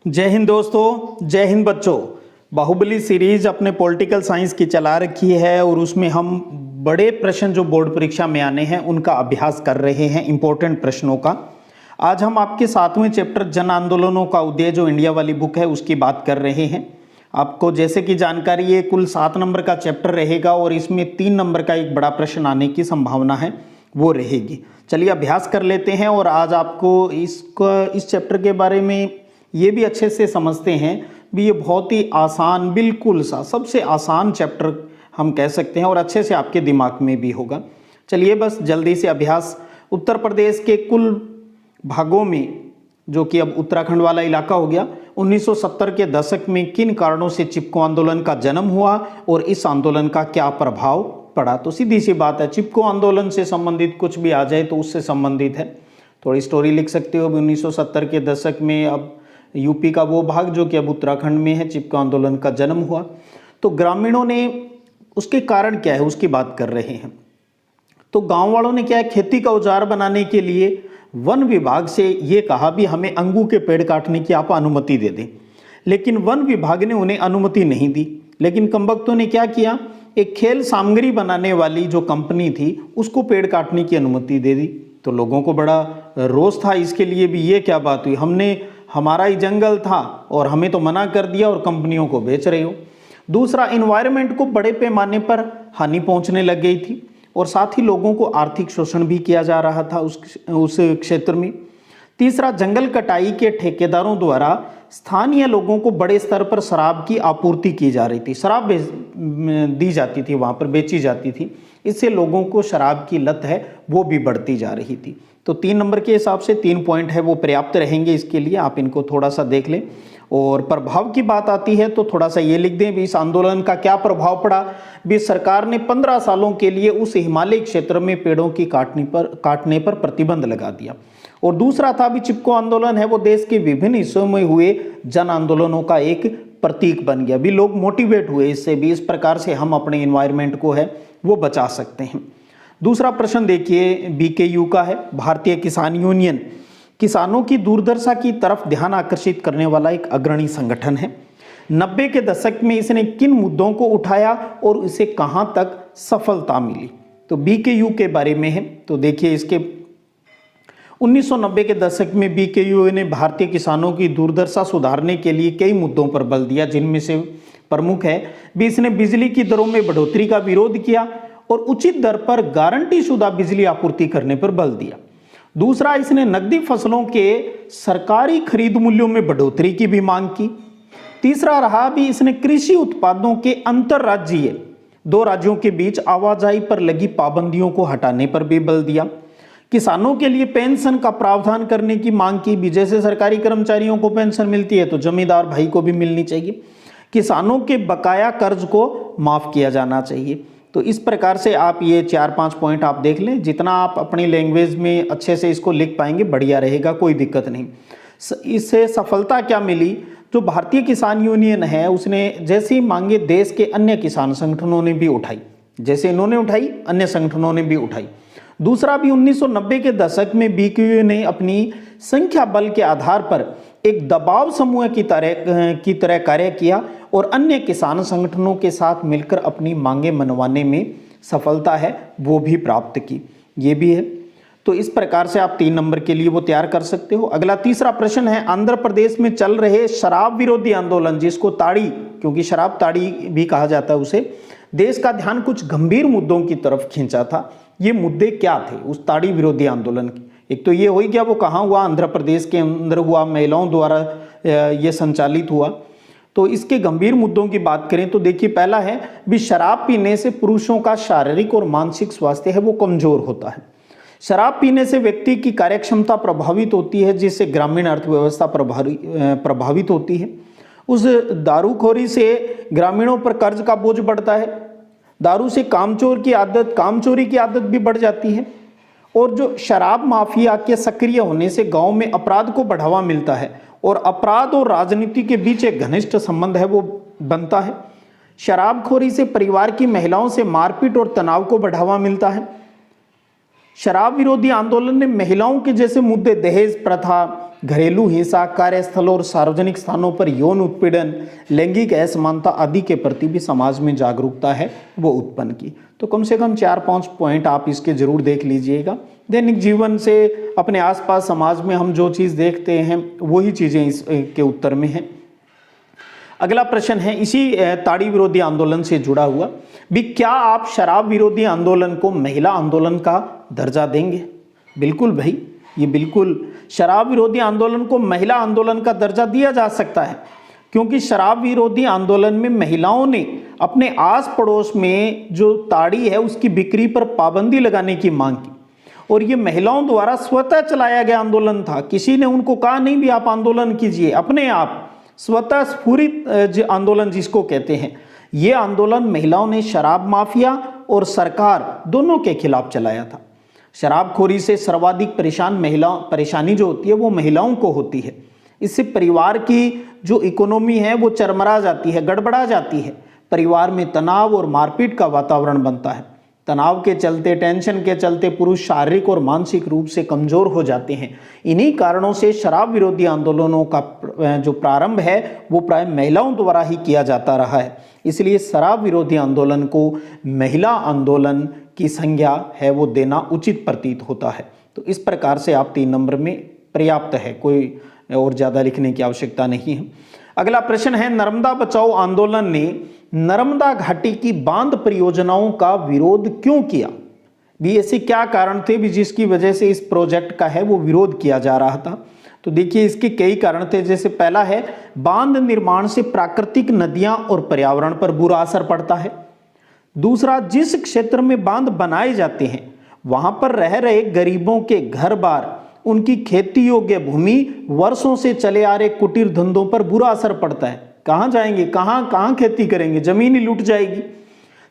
जय हिंद दोस्तों, जय हिंद बच्चों। बाहुबली सीरीज अपने पॉलिटिकल साइंस की चला रखी है और उसमें हम बड़े प्रश्न जो बोर्ड परीक्षा में आने हैं उनका अभ्यास कर रहे हैं, इंपॉर्टेंट प्रश्नों का। आज हम आपके 7वें चैप्टर जन आंदोलनों का उदय जो इंडिया वाली बुक है उसकी बात कर रहे हैं। आपको जैसे कि जानकारी है, कुल 7 नंबर का चैप्टर रहेगा और इसमें 3 नंबर का एक बड़ा प्रश्न आने की संभावना है, वो रहेगी। चलिए अभ्यास कर लेते हैं और आज आपको इस चैप्टर के बारे में ये भी अच्छे से समझते हैं भी। ये बहुत ही आसान, बिल्कुल सा सबसे आसान चैप्टर हम कह सकते हैं और अच्छे से आपके दिमाग में भी होगा। चलिए बस जल्दी से अभ्यास। उत्तर प्रदेश के कुल भागों में, जो कि अब उत्तराखंड वाला इलाका हो गया, 1970 के दशक में किन कारणों से चिपको आंदोलन का जन्म हुआ और इस आंदोलन का क्या प्रभाव पड़ा। तो सीधी सी बात है, चिपको आंदोलन से संबंधित कुछ भी आ जाए तो उससे संबंधित है। थोड़ी स्टोरी लिख सकते हो। 1970 के दशक में अब यूपी का वो भाग जो कि अब उत्तराखंड में है, चिपको आंदोलन का जन्म हुआ। तो ग्रामीणों ने, उसके कारण क्या है उसकी बात कर रहे हैं। तो गांव वालों ने क्या है, खेती का औजार बनाने के लिए वन विभाग से ये कहा भी हमें अंगू के पेड़ काटने की आप अनुमति दे दें, लेकिन वन विभाग ने उन्हें अनुमति नहीं दी। लेकिन कमबख्तों ने क्या किया, एक खेल सामग्री बनाने वाली जो कंपनी थी उसको पेड़ काटने की अनुमति दे दी। तो लोगों को बड़ा रोष था इसके लिए भी, ये क्या बात हुई, हमारा ही जंगल था और हमें तो मना कर दिया और कंपनियों को बेच रहे हो। दूसरा, इन्वायरमेंट को बड़े पैमाने पर हानि पहुंचने लग गई थी और साथ ही लोगों को आर्थिक शोषण भी किया जा रहा था उस क्षेत्र में। तीसरा, जंगल कटाई के ठेकेदारों द्वारा स्थानीय लोगों को बड़े स्तर पर शराब की आपूर्ति की जा रही थी, शराब दी जाती थी, वहाँ पर बेची जाती थी। इससे लोगों को शराब की लत है वो भी बढ़ती जा रही थी। तो 3 नंबर के हिसाब से 3 पॉइंट है वो पर्याप्त रहेंगे इसके लिए, आप इनको थोड़ा सा देख लें। और प्रभाव की बात आती है तो थोड़ा सा ये लिख दें भी, इस आंदोलन का क्या प्रभाव पड़ा भी। सरकार ने 15 सालों के लिए उस हिमालय क्षेत्र में पेड़ों की काटने पर प्रतिबंध लगा दिया। और दूसरा था भी, चिपको आंदोलन है वो देश के विभिन्न हिस्सों में हुए जन आंदोलनों का एक प्रतीक बन गया भी। लोग मोटिवेट हुए इससे भी, इस प्रकार से हम अपने इन्वायरमेंट को है वो बचा सकते हैं। दूसरा प्रश्न देखिए बीकेयू का है, भारतीय किसान यूनियन किसानों की दुर्दशा की तरफ ध्यान आकर्षित करने वाला एक अग्रणी संगठन है। 90 के दशक में इसने किन मुद्दों को उठाया और इसे कहां तक सफलता मिली। तो बीकेयू के बारे में है। तो देखिए इसके 1990 के दशक में बीकेयू ने भारतीय किसानों की दुर्दशा सुधारने के लिए कई मुद्दों पर बल दिया, जिनमें से प्रमुख है भी इसने बिजली की दरों में बढ़ोतरी का विरोध किया और उचित दर पर गारंटी शुदा बिजली आपूर्ति करने पर बल दिया। दूसरा, इसने नकदी फसलों के सरकारी खरीद मूल्यों में बढ़ोतरी की भी मांग की। तीसरा रहा भी, इसने कृषि उत्पादों के अंतरराज्यीय 2 राज्यों के बीच आवाजाही पर लगी पाबंदियों को हटाने पर भी बल दिया। किसानों के लिए पेंशन का प्रावधान करने की मांग की भी, जैसे सरकारी कर्मचारियों को पेंशन मिलती है तो जमींदार भाई को भी मिलनी चाहिए। किसानों के बकाया कर्ज को माफ किया जाना चाहिए। तो इस प्रकार से आप ये 4-5 पॉइंट आप देख लें, जितना आप अपनी लैंग्वेज में अच्छे से इसको लिख पाएंगे बढ़िया रहेगा, कोई दिक्कत नहीं। इससे सफलता क्या मिली, जो भारतीय किसान यूनियन है उसने जैसी मांगे देश के अन्य किसान संगठनों ने भी उठाई, जैसे इन्होंने उठाई अन्य संगठनों ने भी उठाई। दूसरा भी, 1990 के दशक में बीकेयू ने अपनी संख्या बल के आधार पर एक दबाव समूह की तरह कार्य किया और अन्य किसान संगठनों के साथ मिलकर अपनी मांगे मनवाने में सफलता है वो भी प्राप्त की, ये भी है। तो इस प्रकार से आप 3 नंबर के लिए वो तैयार कर सकते हो। अगला तीसरा प्रश्न है, आंध्र प्रदेश में चल रहे शराब विरोधी आंदोलन, जिसको ताड़ी, क्योंकि शराब ताड़ी भी कहा जाता है उसे, देश का ध्यान कुछ गंभीर मुद्दों की तरफ खींचा था। ये मुद्दे क्या थे उस ताड़ी विरोधी आंदोलन की। एक तो ये हो गया वो कहाँ हुआ, आंध्र प्रदेश के अंदर हुआ, महिलाओं द्वारा ये संचालित हुआ। तो इसके गंभीर मुद्दों की बात करें तो देखिए, पहला है भी, शराब पीने से पुरुषों का शारीरिक और मानसिक स्वास्थ्य है वो कमजोर होता है। शराब पीने से व्यक्ति की कार्यक्षमता प्रभावित होती है, जिससे ग्रामीण अर्थव्यवस्था प्रभावित होती है। उस दारूखोरी से ग्रामीणों पर कर्ज का बोझ बढ़ता है। दारू से कामचोरी की आदत भी बढ़ जाती है। और जो शराब माफिया के सक्रिय होने से गांव में अपराध को बढ़ावा मिलता है और अपराध और राजनीति के बीच एक घनिष्ठ संबंध है वो बनता है। शराबखोरी से परिवार की महिलाओं से मारपीट और तनाव को बढ़ावा मिलता है। शराब विरोधी आंदोलन ने महिलाओं के जैसे मुद्दे, दहेज प्रथा, घरेलू हिंसा, कार्यस्थल और सार्वजनिक स्थानों पर यौन उत्पीड़न, लैंगिक असमानता आदि के प्रति भी समाज में जागरूकता है वो उत्पन्न की। तो कम से कम 4-5 पॉइंट आप इसके जरूर देख लीजिएगा। दैनिक जीवन से अपने आसपास समाज में हम जो चीज़ देखते हैं वही चीज़ें इसके उत्तर में हैं। अगला प्रश्न है इसी ताड़ी विरोधी आंदोलन से जुड़ा हुआ भी, क्या आप शराब विरोधी आंदोलन को महिला आंदोलन का दर्जा देंगे? बिल्कुल भाई, ये बिल्कुल शराब विरोधी आंदोलन को महिला आंदोलन का दर्जा दिया जा सकता है, क्योंकि शराब विरोधी आंदोलन में महिलाओं ने अपने आस पड़ोस में जो ताड़ी है उसकी बिक्री पर पाबंदी लगाने की मांग की, और ये महिलाओं द्वारा स्वतः चलाया गया आंदोलन था। किसी ने उनको कहा नहीं भी आप आंदोलन कीजिए, अपने आप स्वतः स्फूरित आंदोलन जिसको कहते हैं, ये आंदोलन महिलाओं ने शराब माफिया और सरकार दोनों के खिलाफ चलाया था। शराबखोरी से सर्वाधिक परेशानी जो होती है वो महिलाओं को होती है। इससे परिवार की जो इकोनॉमी है वो चरमरा जाती है, गड़बड़ा जाती है। परिवार में तनाव और मारपीट का वातावरण बनता है। तनाव के चलते, टेंशन के चलते पुरुष शारीरिक और मानसिक रूप से कमजोर हो जाते हैं। इन्हीं कारणों से शराब विरोधी आंदोलनों का जो प्रारंभ है वो प्राय महिलाओं द्वारा ही किया जाता रहा है। इसलिए शराब विरोधी आंदोलन को महिला आंदोलन की संज्ञा है वो देना उचित प्रतीत होता है। तो इस प्रकार से आप 3 नंबर में पर्याप्त है, कोई और ज़्यादा लिखने की आवश्यकता नहीं है। अगला प्रश्न है, नर्मदा बचाओ आंदोलन ने नर्मदा घाटी की बांध परियोजनाओं का विरोध क्यों किया? भी ऐसे क्या कारण थे भी जिसकी वजह से इस प्रोजेक्ट का है वो विरोध किया जा रहा था? तो देखिए इसके कई कारण थे। जैसे पहला है, बांध निर्माण से प्राकृतिक नदियां और पर्यावरण पर बुरा असर पड़ता है। दूसरा, जिस क्षेत्र में बांध बनाए जाते हैं वहां पर रह रहे गरीबों के घर बार, उनकी खेती योग्य भूमि, वर्षों से चले आ रहे कुटीर धंधों पर बुरा असर पड़ता है। कहां जाएंगे, कहां खेती करेंगे, जमीन ही लूट जाएगी।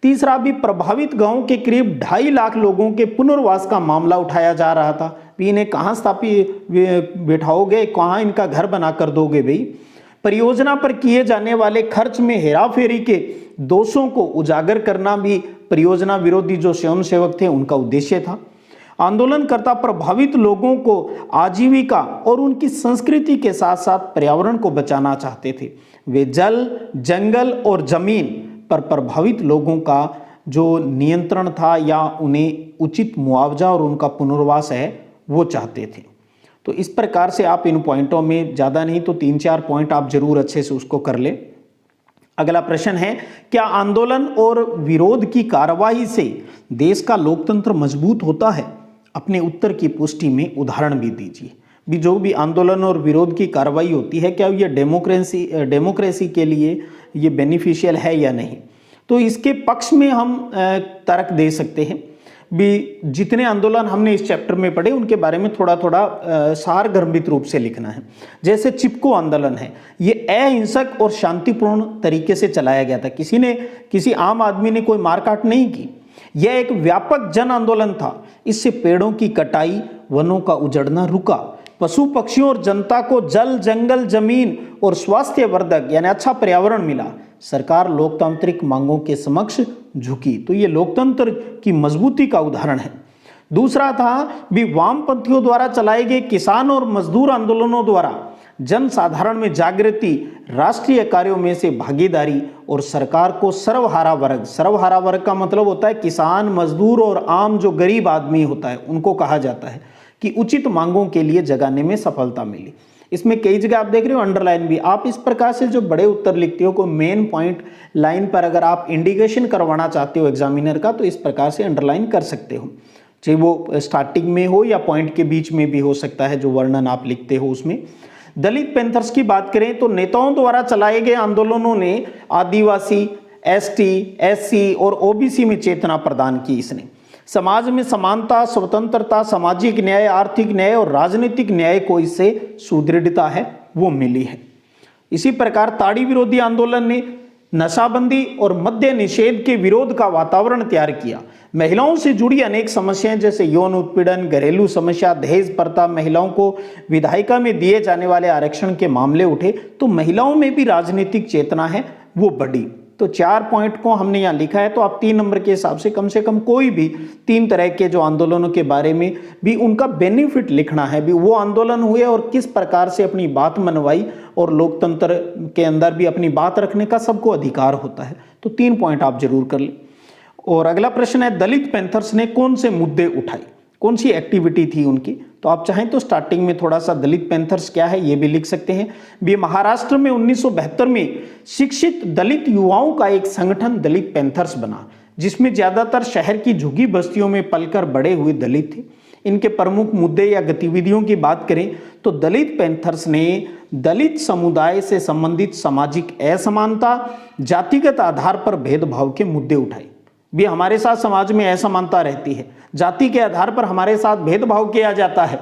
तीसरा, भी प्रभावित गांव के करीब 2.5 लाख लोगों के पुनर्वास का मामला उठाया जा रहा था। भी इन्हें कहां स्थापित बैठाओगे, कहां इनका घर बना कर दोगे? भाई, परियोजना पर किए जाने वाले खर्च में हेराफेरी के दोषों को उजागर करना भी परियोजना विरोधी जो स्वयंसेवक थे उनका उद्देश्य था। आंदोलनकर्ता प्रभावित लोगों को आजीविका और उनकी संस्कृति के साथ साथ पर्यावरण को बचाना चाहते थे। वे जल, जंगल और जमीन पर प्रभावित लोगों का जो नियंत्रण था या उन्हें उचित मुआवजा और उनका पुनर्वास है वो चाहते थे। तो इस प्रकार से आप इन पॉइंटों में ज़्यादा नहीं तो 3-4 पॉइंट आप जरूर अच्छे से उसको कर ले। अगला प्रश्न है, क्या आंदोलन और विरोध की कार्रवाई से देश का लोकतंत्र मजबूत होता है? अपने उत्तर की पुष्टि में उदाहरण भी दीजिए। भी जो भी आंदोलन और विरोध की कार्रवाई होती है, क्या ये डेमोक्रेसी के लिए ये बेनिफिशियल है या नहीं? तो इसके पक्ष में हम तर्क दे सकते हैं। भी जितने आंदोलन हमने इस चैप्टर में पढ़े उनके बारे में थोड़ा थोड़ा सारगर्भित रूप से लिखना है। जैसे चिपको आंदोलन है, ये अहिंसक और शांतिपूर्ण तरीके से चलाया गया था। किसी आम आदमी ने कोई मारकाट नहीं की। यह एक व्यापक जन आंदोलन था। इससे पेड़ों की कटाई, वनों का उजड़ना रुका, पशु पक्षियों और जनता को जल, जंगल, जमीन और स्वास्थ्यवर्धक यानी अच्छा पर्यावरण मिला। सरकार लोकतांत्रिक मांगों के समक्ष झुकी। तो ये लोकतंत्र की मजबूती का उदाहरण है। दूसरा था भी वामपंथियों द्वारा चलाए गए किसान और मजदूर आंदोलनों द्वारा जन साधारण में जागृति, राष्ट्रीय कार्यों में से भागीदारी और सरकार को सर्वहारा वर्ग का मतलब होता है किसान, मजदूर और आम जो गरीब आदमी होता है उनको कहा जाता है कि उचित मांगों के लिए जगाने में सफलता मिली। इसमें कई जगह आप देख रहे हो अंडरलाइन भी। आप इस प्रकार से जो बड़े उत्तर लिखते हो को मेन पॉइंट लाइन पर अगर आप इंडिकेशन करवाना चाहते हो एग्जामिनर का, तो इस प्रकार से अंडरलाइन कर सकते हो, चाहे वो स्टार्टिंग में हो या पॉइंट के बीच में भी हो सकता है जो वर्णन आप लिखते हो उसमें। दलित पैंथर्स की बात करें तो नेताओं द्वारा चलाए गए आंदोलनों ने आदिवासी, एसटी, एससी और ओबीसी में चेतना प्रदान की। इसने समाज में समानता, स्वतंत्रता, सामाजिक न्याय, आर्थिक न्याय और राजनीतिक न्याय को इससे सुदृढ़ता है वो मिली है। इसी प्रकार ताड़ी विरोधी आंदोलन ने नशाबंदी और मद्य निषेध के विरोध का वातावरण तैयार किया। महिलाओं से जुड़ी अनेक समस्याएं जैसे यौन उत्पीड़न, घरेलू समस्या, दहेज प्रथा, महिलाओं को विधायिका में दिए जाने वाले आरक्षण के मामले उठे, तो महिलाओं में भी राजनीतिक चेतना है वो बढ़ी। तो 4 पॉइंट को हमने यहाँ लिखा है, तो आप 3 नंबर के हिसाब से कम कोई भी 3 तरह के जो आंदोलनों के बारे में भी उनका बेनिफिट लिखना है, भी वो आंदोलन हुए और किस प्रकार से अपनी बात मनवाई, और लोकतंत्र के अंदर भी अपनी बात रखने का सबको अधिकार होता है। तो 3 पॉइंट आप जरूर कर लें। और अगला प्रश्न है, दलित पैंथर्स ने कौन से मुद्दे उठाए, कौन सी एक्टिविटी थी उनकी। तो आप चाहें तो स्टार्टिंग में थोड़ा सा दलित पैंथर्स क्या है ये भी लिख सकते हैं। भी महाराष्ट्र में 1972 में शिक्षित दलित युवाओं का एक संगठन दलित पैंथर्स बना, जिसमें ज्यादातर शहर की झुग्गी बस्तियों में पलकर बड़े हुए दलित थे। इनके प्रमुख मुद्दे या गतिविधियों की बात करें तो दलित पैंथर्स ने दलित समुदाय से संबंधित सामाजिक असमानता, जातिगत आधार पर भेदभाव के मुद्दे उठाए। भी हमारे साथ समाज में असमानता रहती है, जाति के आधार पर हमारे साथ भेदभाव किया जाता है।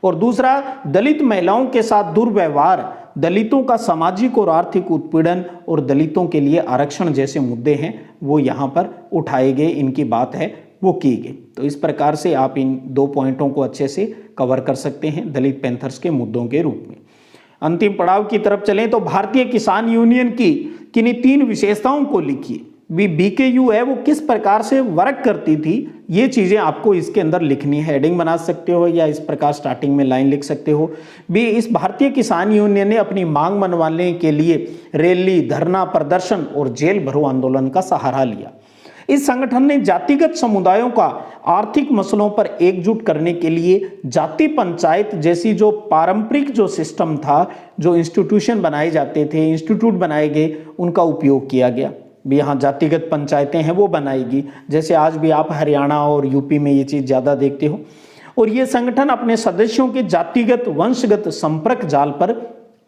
और दूसरा, दलित महिलाओं के साथ दुर्व्यवहार, दलितों का सामाजिक और आर्थिक उत्पीड़न और दलितों के लिए आरक्षण जैसे मुद्दे हैं वो यहाँ पर उठाए गए, इनकी बात है वो की गई। तो इस प्रकार से आप इन 2 पॉइंटों को अच्छे से कवर कर सकते हैं दलित पैंथर्स के मुद्दों के रूप में। अंतिम पड़ाव की तरफ चलें तो भारतीय किसान यूनियन की किन्हीं 3 विशेषताओं को लिखिए। बीकेयू है वो किस प्रकार से वर्क करती थी, ये चीजें आपको इसके अंदर लिखनी है। हेडिंग बना सकते हो या इस प्रकार स्टार्टिंग में लाइन लिख सकते हो। भी इस भारतीय किसान यूनियन ने अपनी मांग मनवाने के लिए रैली, धरना, प्रदर्शन और जेल भरो आंदोलन का सहारा लिया। इस संगठन ने जातिगत समुदायों का आर्थिक मसलों पर एकजुट करने के लिए जाति पंचायत जैसी जो पारंपरिक जो सिस्टम था, जो इंस्टीट्यूशन बनाए जाते थे, इंस्टीट्यूट बनाए गए, उनका उपयोग किया गया। भी यहाँ जातिगत पंचायतें हैं वो बनाएगी, जैसे आज भी आप हरियाणा और यूपी में ये चीज़ ज़्यादा देखते हो। और ये संगठन अपने सदस्यों के जातिगत वंशगत संपर्क जाल पर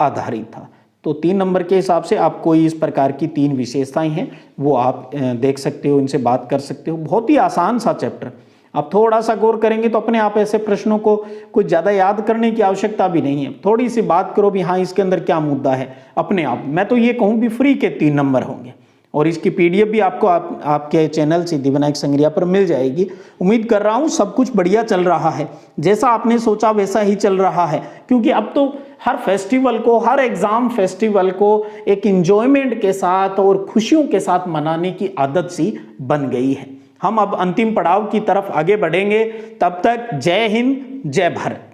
आधारित था। तो 3 नंबर के हिसाब से आपको इस प्रकार की 3 विशेषताएं हैं वो आप देख सकते हो, इनसे बात कर सकते हो। बहुत ही आसान सा चैप्टर, आप थोड़ा सा गौर करेंगे तो अपने आप ऐसे प्रश्नों को कुछ ज़्यादा याद करने की आवश्यकता भी नहीं है। थोड़ी सी बात करो भी हाँ इसके अंदर क्या मुद्दा है, अपने आप मैं तो ये कहूँ भी फ्री के 3 नंबर होंगे। और इसकी पीडीएफ भी आपको आपके चैनल सिद्धिविनायक संग्रिया पर मिल जाएगी। उम्मीद कर रहा हूँ सब कुछ बढ़िया चल रहा है, जैसा आपने सोचा वैसा ही चल रहा है, क्योंकि अब तो हर फेस्टिवल को, हर एग्जाम फेस्टिवल को एक इंजॉयमेंट के साथ और खुशियों के साथ मनाने की आदत सी बन गई है। हम अब अंतिम पड़ाव की तरफ आगे बढ़ेंगे। तब तक जय हिंद, जय भारत।